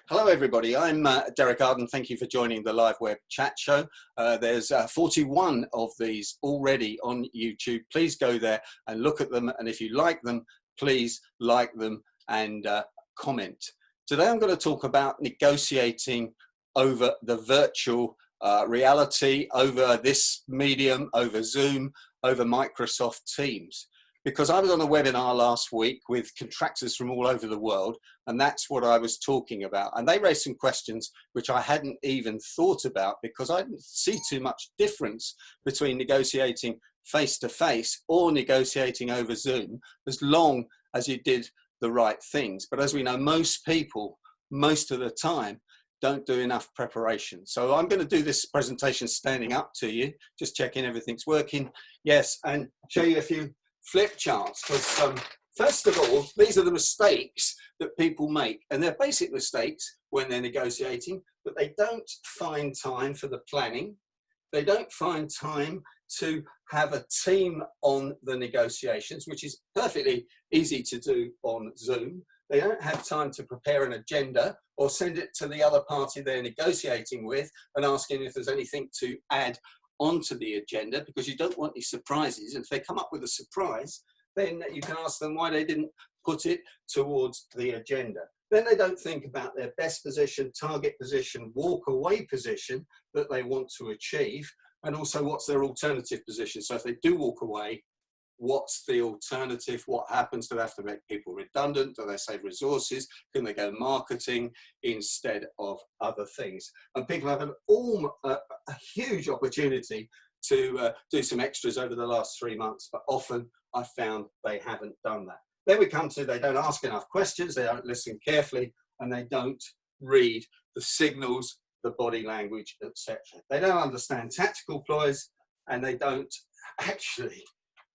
Hello everybody, I'm Derek Arden. Thank you for joining the live web chat show. There's 41 of these already on YouTube. Please go there and look at them, and if you like them, please like them and comment. Today I'm going to talk about negotiating over the virtual reality, over this medium, over Zoom, over Microsoft Teams. Because I was on a webinar last week with contractors from all over the world, and that's what I was talking about. And they raised some questions which I hadn't even thought about, because I didn't see too much difference between negotiating face-to-face or negotiating over Zoom, as long as you did the right things. But as we know, most people, most of the time, don't do enough preparation. So I'm going to do this presentation standing up to you, just checking everything's working. Yes, and show you a few flip charts, because first of all, these are the mistakes that people make, and they're basic mistakes when they're negotiating, but they don't find time for the planning. They don't find time to have a team on the negotiations, which is perfectly easy to do on Zoom. They don't have time to prepare an agenda or send it to the other party they're negotiating with and asking if there's anything to add onto the agenda, because you don't want any surprises. And if they come up with a surprise, then you can ask them why they didn't put it towards the agenda. Then they don't think about their best position, target position, walk away position that they want to achieve, and also what's their alternative position. So if they do walk away, what's the alternative? What happens? Do they have to make people redundant? Do they save resources? Can they go marketing instead of other things? And people have a huge opportunity to do some extras over the last 3 months, but often I found they haven't done that. Then we come to, they don't ask enough questions, they don't listen carefully, and they don't read the signals, the body language, etc. They don't understand tactical ploys, and they don't actually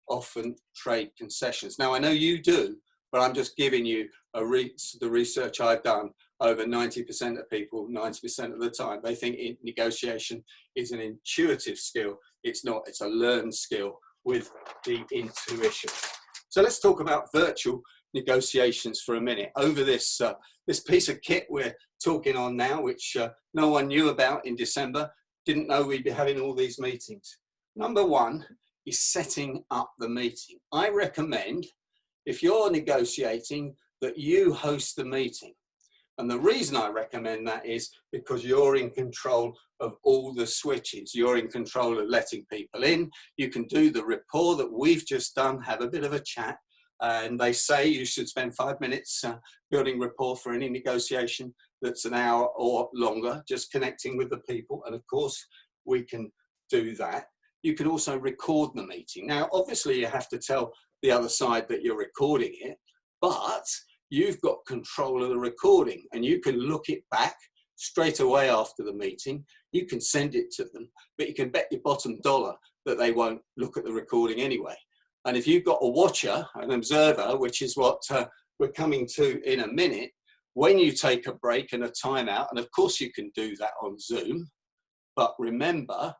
often trade concessions. Now, I know you do, but I'm just giving you the research I've done. Over 90% of people, 90% of the time, they think negotiation is an intuitive skill. It's not, it's a learned skill with the intuition. So let's talk about virtual negotiations for a minute. Over this, this piece of kit we're talking on now, which no one knew about in December, didn't know we'd be having all these meetings. Number one is setting up the meeting. I recommend, if you're negotiating, that you host the meeting. And the reason I recommend that is because you're in control of all the switches. You're in control of letting people in. You can do the rapport that we've just done, have a bit of a chat. And they say you should spend 5 minutes building rapport for any negotiation that's an hour or longer, just connecting with the people. And of course, we can do that. You can also record the meeting. Now, obviously, you have to tell the other side that you're recording it, but you've got control of the recording, and you can look it back straight away after the meeting. You can send it to them, but you can bet your bottom dollar that they won't look at the recording anyway. And if you've got a watcher, an observer, which is what we're coming to in a minute, when you take a break and a timeout, and of course you can do that on Zoom, but remember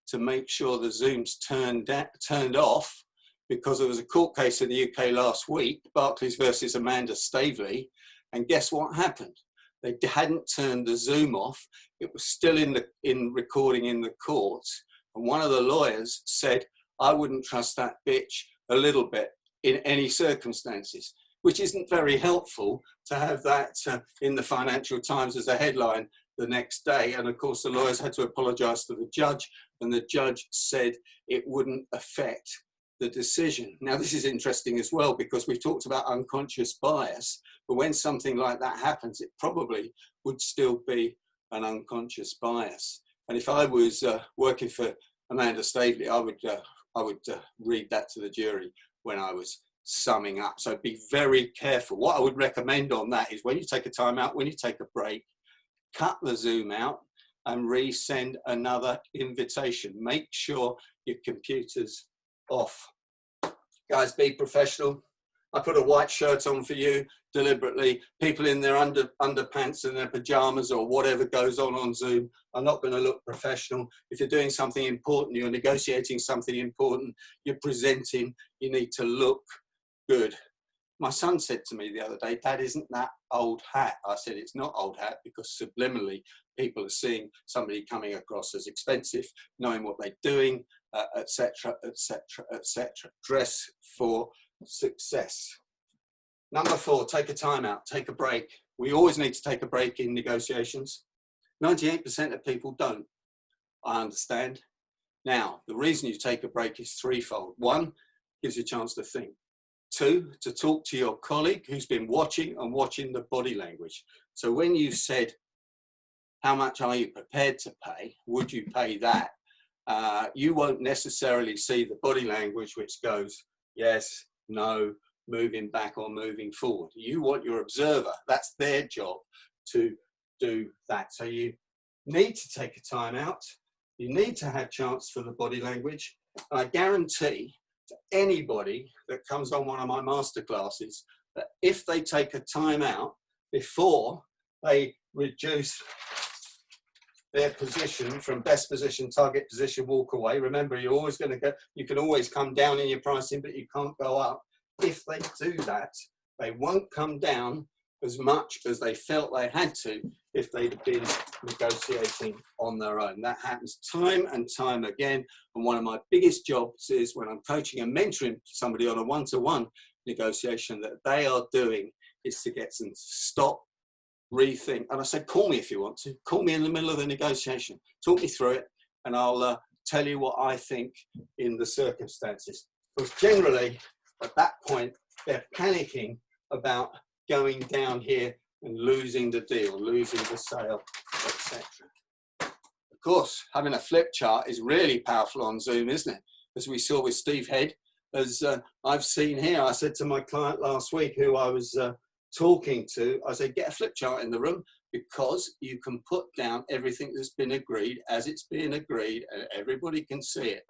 to make sure the Zoom's turned off, because there was a court case in the UK last week, Barclays versus Amanda Staveley, and guess what happened? They hadn't turned the Zoom off. It was still in recording in the courts, and one of the lawyers said, I wouldn't trust that bitch a little bit in any circumstances, which isn't very helpful to have that in the Financial Times as a headline the next day. And of course, the lawyers had to apologize to the judge, and the judge said it wouldn't affect the decision. Now, this is interesting as well, because we've talked about unconscious bias, but when something like that happens, it probably would still be an unconscious bias. And if I was working for Amanda Staveley, I would read that to the jury when I was summing up. So be very careful. What I would recommend on that is, when you take a time out, when you take a break, cut the Zoom out and resend another invitation. Make sure your computer's off. Guys, be professional. I put a white shirt on for you deliberately. People in their underpants and their pajamas or whatever goes on Zoom are not going to look professional. If you're doing something important, you're negotiating something important, you're presenting, you need to look good. My son said to me the other day, "Dad, isn't that old hat?" I said, "It's not old hat, because subliminally people are seeing somebody coming across as expensive, knowing what they're doing, etc., etc., etc. Dress for success." Number 4, take a time out, take a break. We always need to take a break in negotiations. 98% of people don't, I understand. Now, the reason you take a break is threefold. 1, gives you a chance to think. 2, to talk to your colleague who's been watching the body language. So when you've said, how much are you prepared to pay? Would you pay that? You won't necessarily see the body language which goes, yes, no, moving back or moving forward. You want your observer, that's their job, to do that. So you need to take a time out. You need to have chance for the body language. And I guarantee to anybody that comes on one of my masterclasses that if they take a time out before they reduce their position from best position, target position, walk away. Remember, you're always going to go, you can always come down in your pricing, but you can't go up. If they do that, they won't come down as much as they felt they had to if they'd been negotiating on their own. That happens time and time again. And one of my biggest jobs is when I'm coaching and mentoring somebody on a one-to-one negotiation that they are doing is to get them to stop, rethink. And I said, call me if you want to. Call me in the middle of the negotiation. Talk me through it, and I'll tell you what I think in the circumstances. Because generally, at that point, they're panicking about going down here and losing the deal, losing the sale, etc. Of course, having a flip chart is really powerful on Zoom, isn't it? As we saw with Steve Head, as I've seen here. I said to my client last week who I was talking to, I said, get a flip chart in the room, because you can put down everything that's been agreed as it's being agreed, and everybody can see it.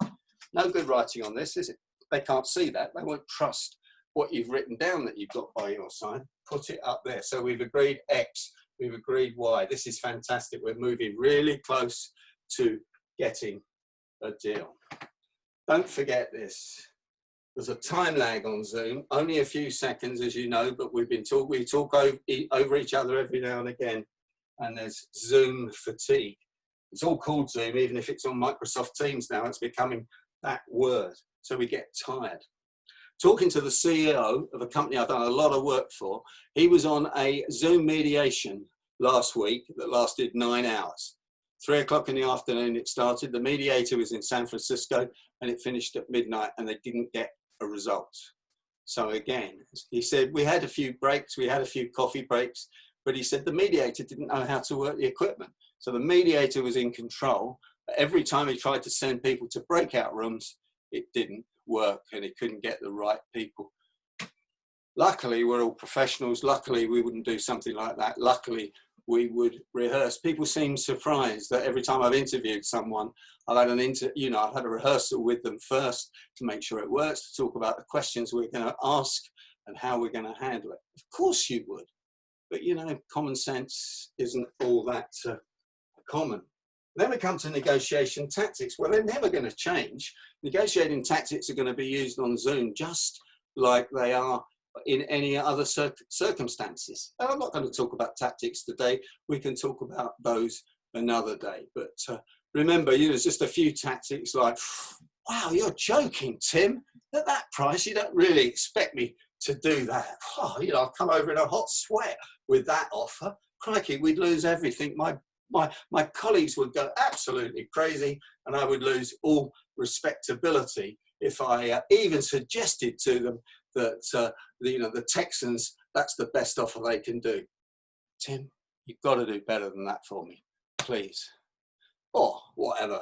No good writing on this, is it? They can't see that. They won't trust what you've written down that you've got by your side. Put it up there. So we've agreed X, we've agreed Y. This is fantastic. We're moving really close to getting a deal. Don't forget this. There's a time lag on Zoom, only a few seconds, as you know, but we talk over each other every now and again, and there's Zoom fatigue. It's all called Zoom, even if it's on Microsoft Teams now. It's becoming that word. So we get tired. Talking to the CEO of a company I've done a lot of work for, he was on a Zoom mediation last week that lasted 9 hours. 3 o'clock in the afternoon it started. The mediator was in San Francisco and it finished at midnight, and they didn't get a result. So again, he said, we had a few breaks, we had a few coffee breaks, but he said the mediator didn't know how to work the equipment. So the mediator was in control, but every time he tried to send people to breakout rooms, it didn't work and he couldn't get the right people. Luckily, we're all professionals. Luckily, we wouldn't do something like that. Luckily, we would rehearse. People seem surprised that every time I've interviewed someone, I've had I've had a rehearsal with them first to make sure it works, to talk about the questions we're going to ask and how we're going to handle it. Of course you would, but common sense isn't all that common. Then we come to negotiation tactics. Well, they're never going to change. Negotiating tactics are going to be used on Zoom just like they are in any other circumstances. And I'm not going to talk about tactics today. We can talk about those another day. But remember, there's just a few tactics like, wow, you're joking, Tim. At that price, you don't really expect me to do that. Oh, I've come over in a hot sweat with that offer. Crikey, we'd lose everything. My colleagues would go absolutely crazy, and I would lose all respectability if I even suggested to them that the Texans, that's the best offer they can do. Tim, you've got to do better than that for me, please. Or whatever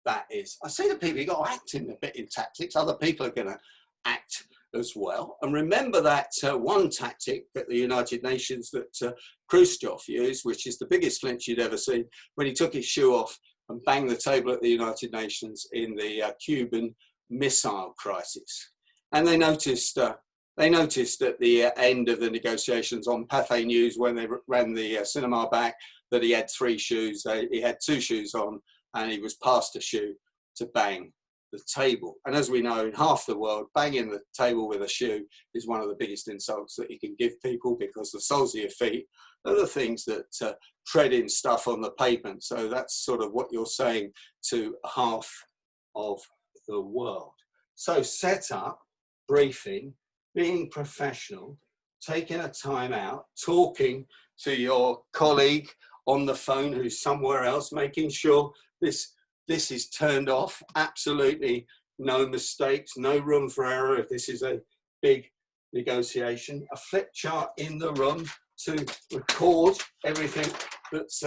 that is. I say to people, you've got to act in a bit in tactics. Other people are going to act as well. And remember that one tactic at the United Nations that Khrushchev used, which is the biggest flinch you'd ever seen, when he took his shoe off and banged the table at the United Nations in the Cuban Missile Crisis. And they noticed at the end of the negotiations on Pathé News, when they ran the cinema back, that he had 3 shoes. He had 2 shoes on, and he was past a shoe to bang the table. And as we know, in half the world, banging the table with a shoe is one of the biggest insults that you can give people, because the soles of your feet are the things that tread in stuff on the pavement. So that's sort of what you're saying to half of the world. So set up, briefing, being professional, taking a time out, talking to your colleague on the phone who's somewhere else, making sure this is turned off, absolutely no mistakes, no room for error if this is a big negotiation. A flip chart in the room to record everything that's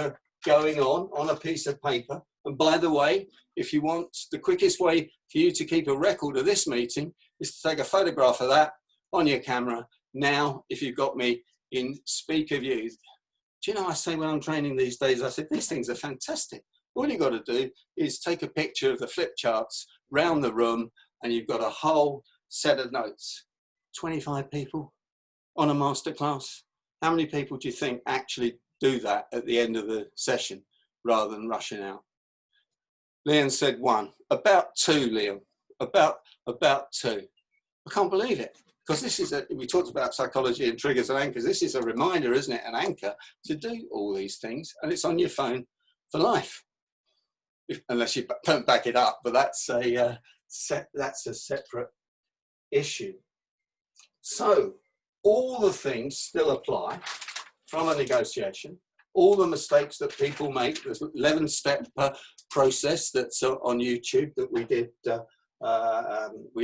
going on a piece of paper. And by the way, if you want, the quickest way for you to keep a record of this meeting is to take a photograph of that on your camera. Now, if you've got me in speaker view, do you know, I say when I'm training these days, I said, these things are fantastic. All you've got to do is take a picture of the flip charts round the room and you've got a whole set of notes. 25 people on a masterclass. How many people do you think actually do that at the end of the session rather than rushing out? Liam said 1. About 2, Liam. About 2. I can't believe it. Because this is we talked about psychology and triggers and anchors. This is a reminder, isn't it? An anchor to do all these things. And it's on your phone for life. Unless you don't back it up, but that's a separate issue. So all the things still apply from a negotiation. All the mistakes that people make. There's an 11-step process that's on YouTube that we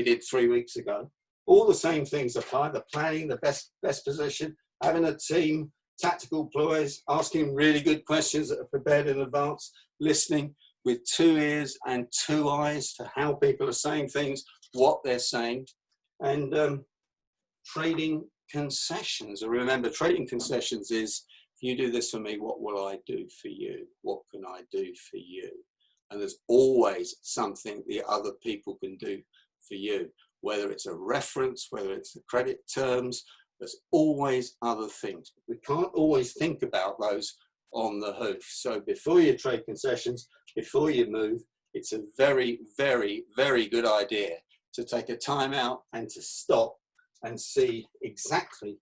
did 3 weeks ago. All the same things apply. The planning, the best position, having a team, tactical ploys, asking really good questions that are prepared in advance, listening with 2 ears and 2 eyes to how people are saying things, what they're saying, and trading concessions. And remember, trading concessions is, if you do this for me, what will I do for you? What can I do for you? And there's always something the other people can do for you, whether it's a reference, whether it's the credit terms, there's always other things. We can't always think about those on the hoof. So before you trade concessions, before you move, it's a very, very, very good idea to take a time out and to stop and see exactly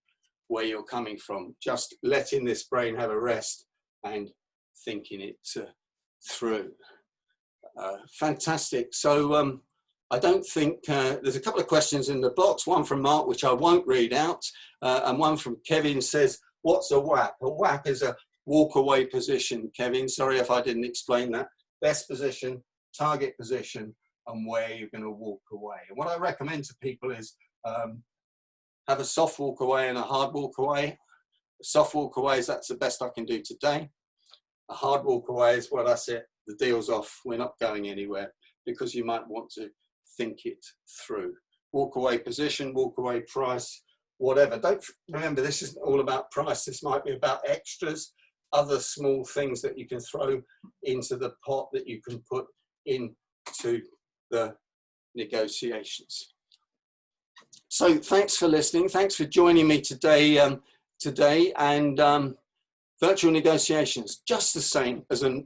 where you're coming from. Just letting this brain have a rest and thinking it through. Fantastic. So I don't think, there's a couple of questions in the box, one from Mark, which I won't read out, and one from Kevin says, what's a WAP? A WAP is a walk away position, Kevin. Sorry if I didn't explain that. Best position, target position, and where you're going to walk away. And what I recommend to people is have a soft walk away and a hard walk away. A soft walk away is that's the best I can do today. A hard walk away is what I said, the deal's off, we're not going anywhere, because you might want to think it through. Walk away position, walk away price, whatever. Don't remember, this isn't all about price. This might be about extras, other small things that you can throw into the pot that you can put into the negotiations. So thanks for listening. Thanks for joining me today. And virtual negotiations, just the same as a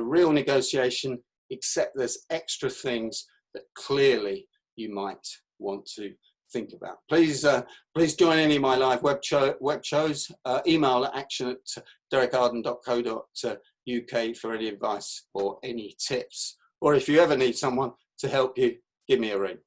real negotiation, except there's extra things that clearly you might want to think about. Please join any of my live web shows. Email at action@derekarden.co.uk for any advice or any tips. Or if you ever need someone to help you, give me a ring.